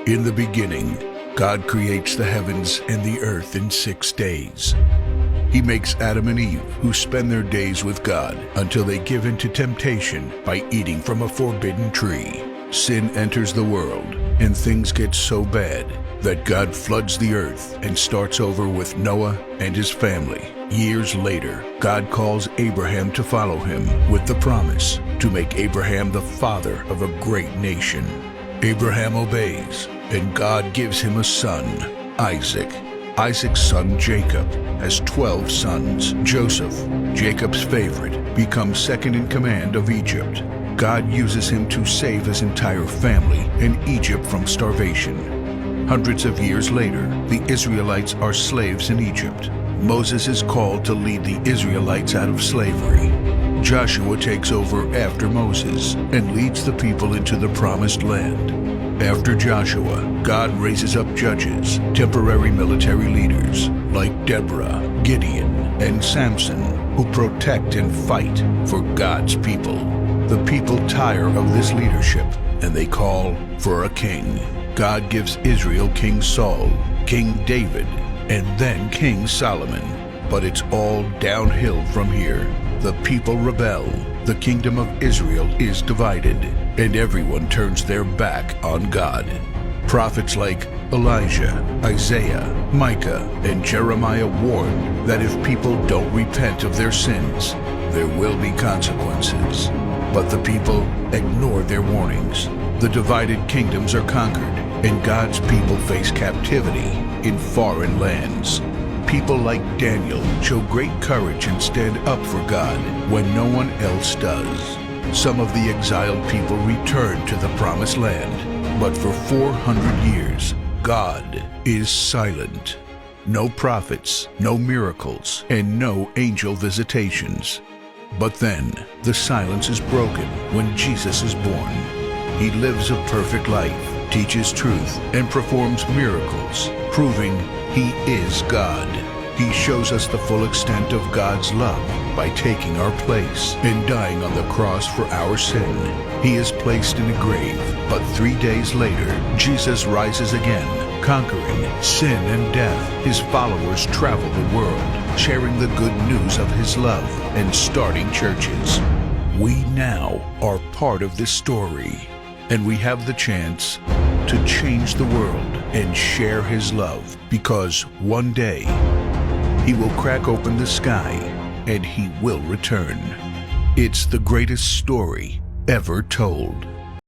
In the beginning, God creates the heavens and the earth in 6 days. He makes Adam and Eve, who spend their days with God until they give in to temptation by eating from a forbidden tree. Sin enters the world, and things get so bad that God floods the earth and starts over with Noah and his family. Years later, God calls Abraham to follow him with the promise to make Abraham the father of a great nation. Abraham obeys, and God gives him a son, Isaac. Isaac's son Jacob has 12 sons. Joseph, Jacob's favorite, becomes second in command of Egypt. God uses him to save his entire family and Egypt from starvation. Hundreds of years later, the Israelites are slaves in Egypt. Moses is called to lead the Israelites out of slavery. Joshua takes over after Moses and leads the people into the promised land. After Joshua, God raises up judges, temporary military leaders like Deborah, Gideon, and Samson, who protect and fight for God's people. The people tire of this leadership, and they call for a king. God gives Israel King Saul, King David, and then King Solomon. But it's all downhill from here. The people rebel, the kingdom of Israel is divided, and everyone turns their back on God. Prophets like Elijah, Isaiah, Micah, and Jeremiah warn that if people don't repent of their sins, there will be consequences. But the people ignore their warnings. The divided kingdoms are conquered, and God's people face captivity in foreign lands. People like Daniel show great courage and stand up for God when no one else does. Some of the exiled people return to the promised land, but for 400 years, God is silent. No prophets, no miracles, and no angel visitations. But then, the silence is broken when Jesus is born. He lives a perfect life, teaches truth, and performs miracles, proving He is God. He shows us the full extent of God's love by taking our place and dying on the cross for our sin. He is placed in a grave, but 3 days later, Jesus rises again, conquering sin and death. His followers travel the world, sharing the good news of His love and starting churches. We now are part of this story, and we have the chance to change the world and share His love, because one day He will crack open the sky and He will return. It's the greatest story ever told.